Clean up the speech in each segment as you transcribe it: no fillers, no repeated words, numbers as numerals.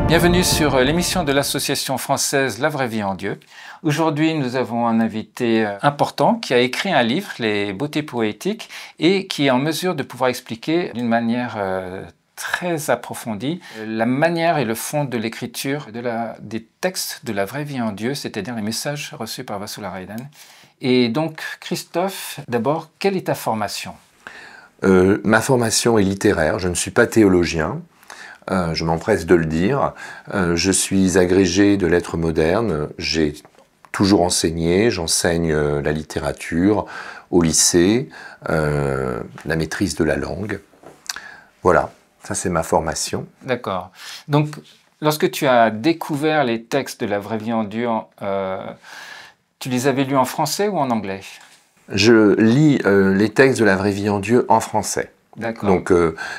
Bienvenue sur l'émission de l'association française La Vraie Vie en Dieu. Aujourd'hui, nous avons un invité important qui a écrit un livre, Les Beautés Poétiques, et qui est en mesure de pouvoir expliquer d'une manière très approfondie la manière et le fond de l'écriture des textes de la vraie vie en Dieu, c'est-à-dire les messages reçus par Vasulareinen. Et donc, Christophe, d'abord, quelle est ta formation? Ma formation est littéraire, je ne suis pas théologien. Je m'empresse de le dire. Je suis agrégé de lettres modernes. J'ai toujours enseigné. J'enseigne la littérature au lycée, la maîtrise de la langue. Voilà, ça c'est ma formation. D'accord. Donc, lorsque tu as découvert les textes de la vraie vie en Dieu, tu les avais lus en français ou en anglais? Je lis les textes de la vraie vie en Dieu en français. Donc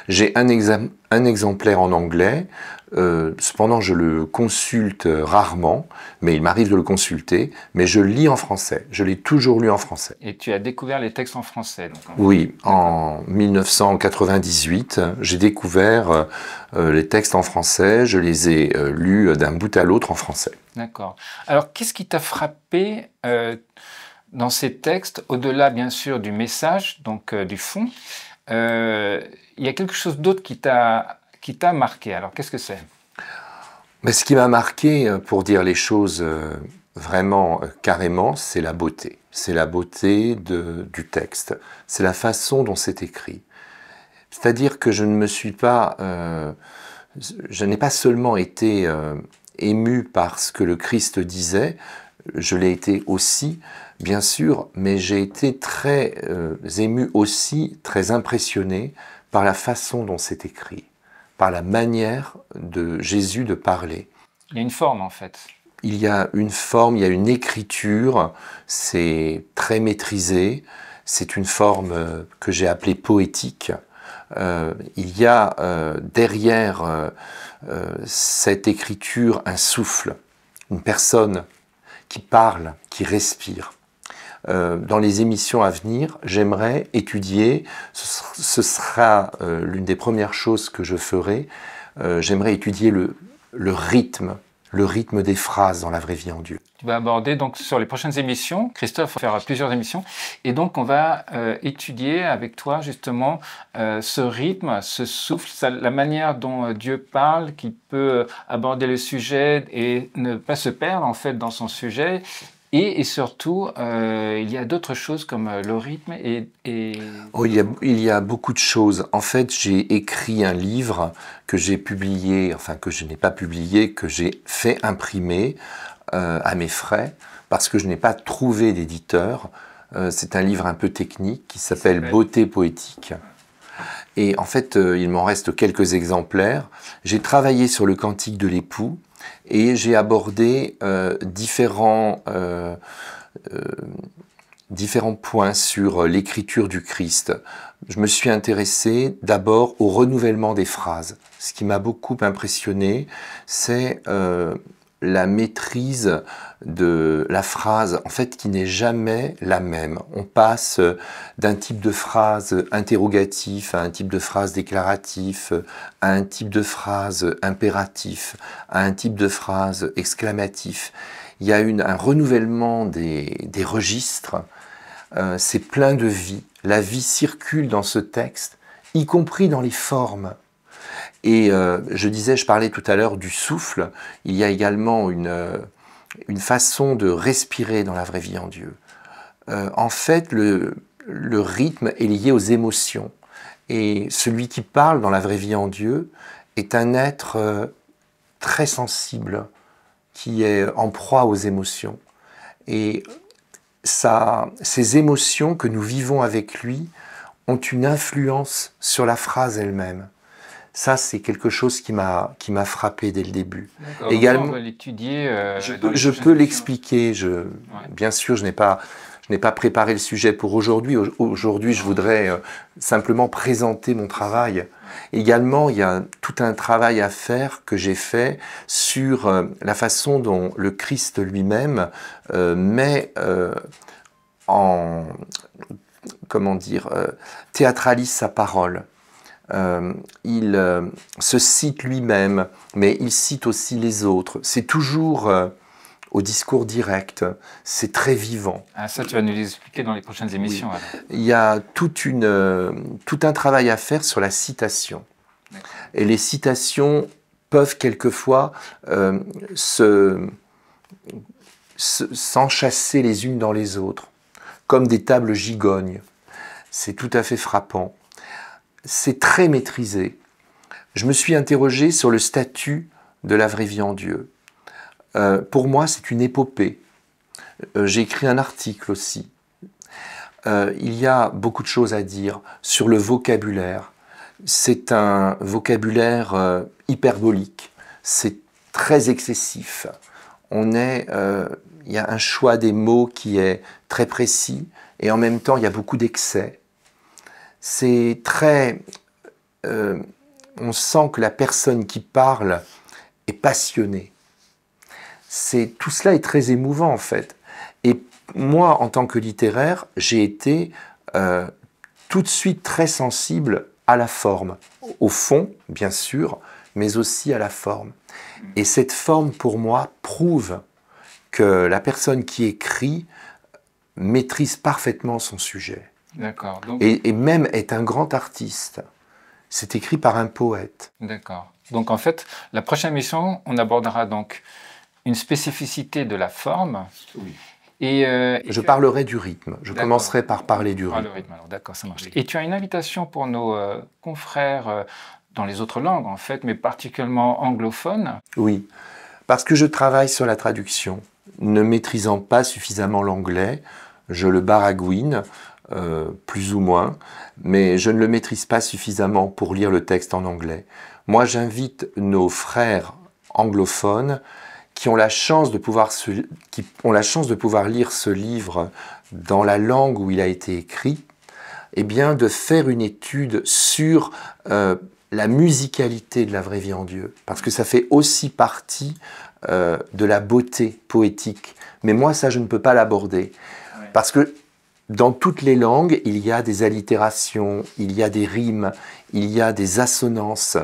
j'ai un exemplaire en anglais, cependant je le consulte rarement, mais il m'arrive de le consulter, mais je lis en français, je l'ai toujours lu en français. Et tu as découvert les textes en français donc, Oui, en 1998, j'ai découvert les textes en français, je les ai lus d'un bout à l'autre en français. D'accord. Alors qu'est-ce qui t'a frappé dans ces textes, au-delà bien sûr du message, donc du fond? Il y a quelque chose d'autre qui t'a marqué. Alors, qu'est-ce que c'est? Mais ce qui m'a marqué, pour dire les choses vraiment carrément, c'est la beauté. C'est la beauté du texte. C'est la façon dont c'est écrit. C'est-à-dire que je n'ai pas seulement été ému par ce que le Christ disait, je l'ai été aussi, bien sûr, mais j'ai été très ému aussi, très impressionné par la façon dont c'est écrit, par la manière de Jésus de parler. Il y a une forme en fait. Il y a une forme, il y a une écriture, c'est très maîtrisé, c'est une forme que j'ai appelée poétique. Il y a derrière cette écriture un souffle, une personne qui parle, qui respire. Dans les émissions à venir, j'aimerais étudier, ce sera l'une des premières choses que je ferai, j'aimerais étudier le rythme des phrases dans la vraie vie en Dieu. Tu vas aborder donc sur les prochaines émissions, Christophe va faire plusieurs émissions, et donc on va étudier avec toi justement ce rythme, ce souffle, la manière dont Dieu parle, qui peut aborder le sujet et ne pas se perdre en fait dans son sujet. Et surtout, il y a d'autres choses comme le rythme Oh, il y a beaucoup de choses. En fait, j'ai écrit un livre que j'ai publié, enfin que je n'ai pas publié, que j'ai fait imprimer à mes frais, parce que je n'ai pas trouvé d'éditeur. C'est un livre un peu technique qui s'appelle « Beautés poétiques ». Et en fait, il m'en reste quelques exemplaires. J'ai travaillé sur le cantique de l'époux, et j'ai abordé différents points sur l'écriture du Christ. Je me suis intéressé d'abord au renouvellement des phrases. Ce qui m'a beaucoup impressionné, c'est la maîtrise de la phrase, en fait, qui n'est jamais la même. On passe d'un type de phrase interrogatif à un type de phrase déclaratif, à un type de phrase impératif, à un type de phrase exclamatif. Il y a un renouvellement des registres. C'est plein de vie. La vie circule dans ce texte, y compris dans les formes. Et je parlais tout à l'heure du souffle, il y a également une façon de respirer dans la vraie vie en Dieu. En fait, le rythme est lié aux émotions. Et celui qui parle dans la vraie vie en Dieu est un être très sensible, qui est en proie aux émotions. Et ces émotions que nous vivons avec lui ont une influence sur la phrase elle-même. Ça, c'est quelque chose qui m'a frappé dès le début. Également, on va l'étudier. Je peux l'expliquer. Bien sûr, je n'ai pas préparé le sujet pour aujourd'hui. Aujourd'hui, je voudrais simplement présenter mon travail. Également, il y a tout un travail à faire que j'ai fait sur la façon dont le Christ lui-même théâtralise sa parole. il se cite lui-même, mais il cite aussi les autres. C'est toujours au discours direct, c'est très vivant. Ah, ça, tu vas nous l'expliquer dans les prochaines émissions. Oui. Alors. Il y a tout un travail à faire sur la citation. Et les citations peuvent quelquefois s'enchâsser les unes dans les autres, comme des tables gigognes. C'est tout à fait frappant. C'est très maîtrisé. Je me suis interrogé sur le statut de la vraie vie en Dieu. Pour moi, c'est une épopée. J'ai écrit un article aussi. Il y a beaucoup de choses à dire sur le vocabulaire. C'est un vocabulaire hyperbolique. C'est très excessif. Il y a un choix des mots qui est très précis et en même temps, il y a beaucoup d'excès. C'est très... on sent que la personne qui parle est passionnée. Tout cela est très émouvant en fait. Et moi, en tant que littéraire, j'ai été tout de suite très sensible à la forme. Au fond, bien sûr, mais aussi à la forme. Et cette forme, pour moi, prouve que la personne qui écrit maîtrise parfaitement son sujet. D'accord. Donc... Et même est un grand artiste. C'est écrit par un poète. D'accord. Donc en fait, la prochaine émission, on abordera donc une spécificité de la forme. Oui. Et je parlerai du rythme. Je commencerai par parler du rythme. Le rythme, alors d'accord, ça marche. Oui. Et tu as une invitation pour nos confrères dans les autres langues, en fait, mais particulièrement anglophones. Oui, parce que je travaille sur la traduction. Ne maîtrisant pas suffisamment l'anglais, je le baragouine, plus ou moins, mais je ne le maîtrise pas suffisamment pour lire le texte en anglais. Moi, j'invite nos frères anglophones qui ont la chance de pouvoir lire ce livre dans la langue où il a été écrit, eh bien, de faire une étude sur la musicalité de la vraie vie en Dieu, parce que ça fait aussi partie de la beauté poétique. Mais moi, ça, je ne peux pas l'aborder, parce que dans toutes les langues, il y a des allitérations, il y a des rimes, il y a des assonances.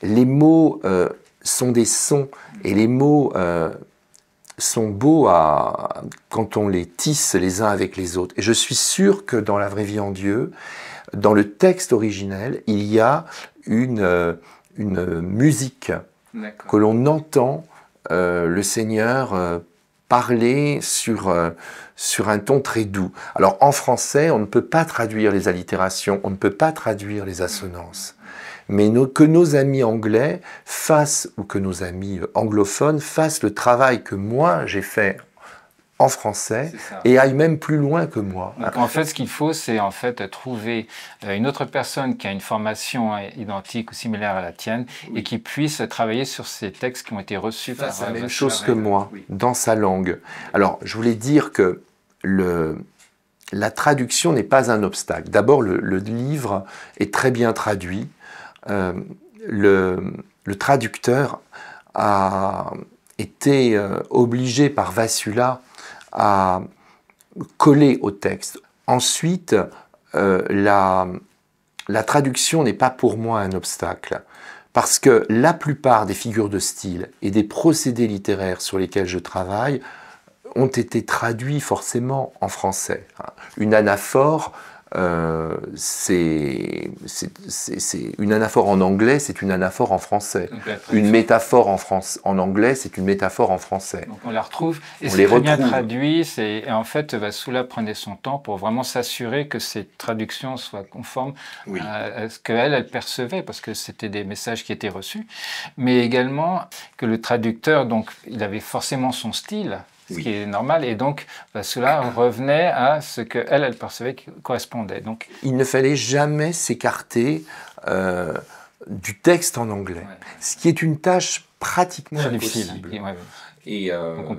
Les mots sont des sons, et les mots sont beaux quand on les tisse les uns avec les autres. Et je suis sûr que dans la vraie vie en Dieu, dans le texte originel, il y a une musique que l'on entend le Seigneur parler sur un ton très doux. Alors en français, on ne peut pas traduire les allitérations, on ne peut pas traduire les assonances. Mais que nos amis anglais fassent, ou que nos amis anglophones fassent le travail que moi j'ai fait en français et aillent même plus loin que moi. Donc en fait, ce qu'il faut, c'est en fait trouver une autre personne qui a une formation identique ou similaire à la tienne et qui puisse travailler sur ces textes qui ont été reçus par la même chose que moi, dans sa langue. Alors, je voulais dire que la traduction n'est pas un obstacle. D'abord, le livre est très bien traduit. Le traducteur a été obligé par Vassula à coller au texte. Ensuite, la traduction n'est pas pour moi un obstacle, parce que la plupart des figures de style et des procédés littéraires sur lesquels je travaille ont été traduits forcément en français. Une anaphore, c'est une anaphore en anglais, c'est une anaphore en français. Une métaphore en anglais, c'est une métaphore en français. Donc on la retrouve et c'est très bien traduit. Et en fait, Vassula prenait son temps pour vraiment s'assurer que ces traductions soient conformes à ce qu'elle percevait, parce que c'était des messages qui étaient reçus, mais également que le traducteur, donc, il avait forcément son style. Ce qui est normal, et donc cela revenait à ce qu'elle percevait qui correspondait. Donc, il ne fallait jamais s'écarter du texte en anglais, ce qui est une tâche pratiquement impossible. Donc on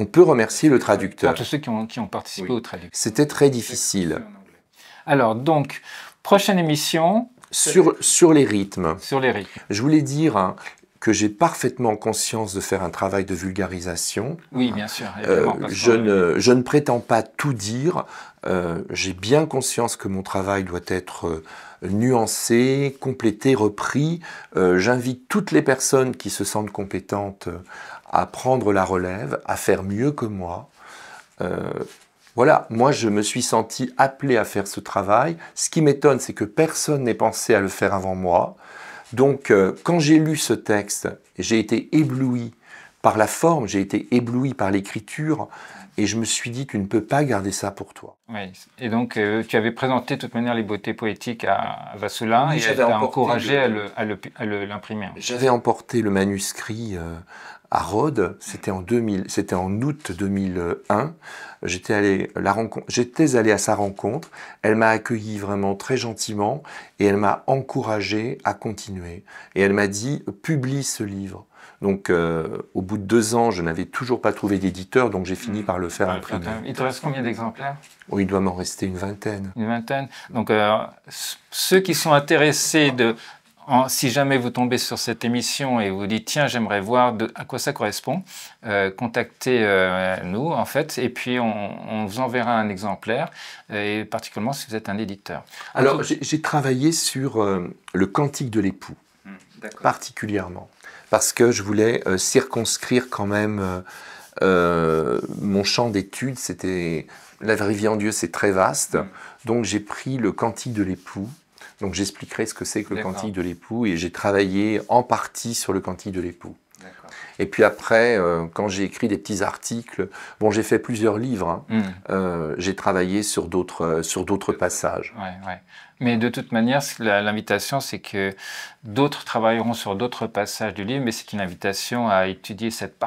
peut remercier le traducteur. Tous ceux qui ont participé au traduction. C'était très difficile. Alors donc, prochaine émission... Sur les rythmes. Sur les rythmes. Je voulais dire... que j'ai parfaitement conscience de faire un travail de vulgarisation. Oui, bien sûr. Je ne prétends pas tout dire. J'ai bien conscience que mon travail doit être nuancé, complété, repris. J'invite toutes les personnes qui se sentent compétentes à prendre la relève, à faire mieux que moi. Voilà, moi je me suis senti appelé à faire ce travail. Ce qui m'étonne, c'est que personne n'ait pensé à le faire avant moi. Donc quand j'ai lu ce texte, j'ai été ébloui par la forme, j'ai été ébloui par l'écriture, et je me suis dit, tu ne peux pas garder ça pour toi. Oui, et donc tu avais présenté de toute manière les beautés poétiques à Vassula, Oui, et elle t'a encouragé à l'imprimer. J'avais emporté le manuscrit à Rhodes, c'était en août 2001. J'étais allé à sa rencontre, elle m'a accueilli vraiment très gentiment et elle m'a encouragé à continuer. Et elle m'a dit, publie ce livre. Donc au bout de 2 ans, je n'avais toujours pas trouvé d'éditeur, donc j'ai fini par le faire imprimer. Il te reste combien d'exemplaires? Oui, il doit m'en rester une vingtaine. Une vingtaine. Donc ceux qui sont intéressés si jamais vous tombez sur cette émission et vous dites tiens j'aimerais voir à quoi ça correspond, contactez-nous en fait et puis on vous enverra un exemplaire et particulièrement si vous êtes un éditeur. Alors j'ai travaillé sur le Cantique de l'époux particulièrement parce que je voulais circonscrire quand même mon champ d'études. C'était la vraie vie en Dieu, c'est très vaste, donc j'ai pris le Cantique de l'époux. Donc j'expliquerai ce que c'est que le Cantique de l'époux et j'ai travaillé en partie sur le Cantique de l'époux. Et puis après, quand j'ai écrit des petits articles, bon j'ai fait plusieurs livres, hein, j'ai travaillé sur d'autres passages. Ouais. Mais de toute manière, l'invitation c'est que d'autres travailleront sur d'autres passages du livre, mais c'est une invitation à étudier cette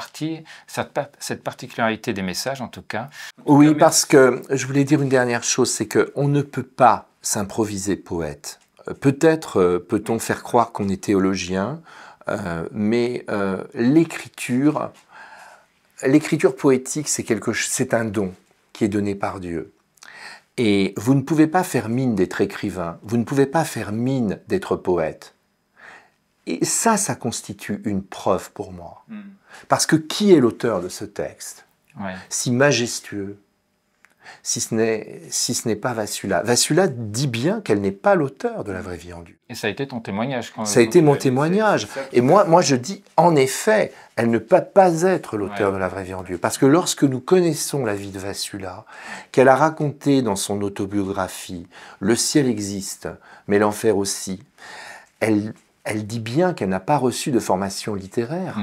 particularité des messages en tout cas. Oui, parce que je voulais dire une dernière chose, c'est qu'on ne peut pas s'improviser poète. Peut-être peut-on faire croire qu'on est théologien, mais l'écriture poétique, c'est un don qui est donné par Dieu. Et vous ne pouvez pas faire mine d'être écrivain, vous ne pouvez pas faire mine d'être poète. Et ça constitue une preuve pour moi. Parce que qui est l'auteur de ce texte, si majestueux, si ce n'est pas Vassula. Vassula dit bien qu'elle n'est pas l'auteur de la vraie vie en Dieu. Et ça a été ton témoignage. Ça a été mon témoignage. Et moi, je dis, en effet, elle ne peut pas être l'auteur de la vraie vie en Dieu. Parce que lorsque nous connaissons la vie de Vassula, qu'elle a raconté dans son autobiographie, le ciel existe, mais l'enfer aussi, elle dit bien qu'elle n'a pas reçu de formation littéraire.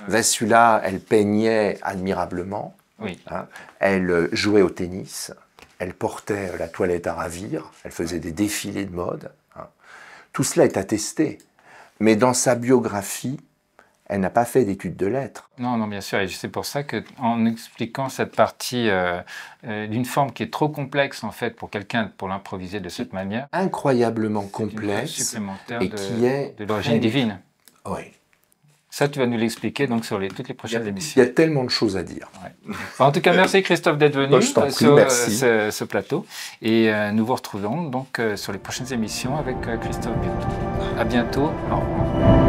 Vassula, elle peignait admirablement. Hein, elle jouait au tennis, elle portait la toilette à ravir, elle faisait des défilés de mode. Hein. Tout cela est attesté. Mais dans sa biographie, elle n'a pas fait d'études de lettres. Non, bien sûr. Et c'est pour ça qu'en expliquant cette partie d'une forme qui est trop complexe, en fait, pour quelqu'un, pour l'improviser de cette manière. Incroyablement complexe et qui est de l'origine divine. Oui. Ça, tu vas nous l'expliquer donc sur toutes les prochaines émissions. Il y a tellement de choses à dire. En tout cas, merci Christophe d'être venu sur merci. ce plateau. Et nous vous retrouvons donc sur les prochaines émissions avec Christophe bientôt. À bientôt. Au revoir.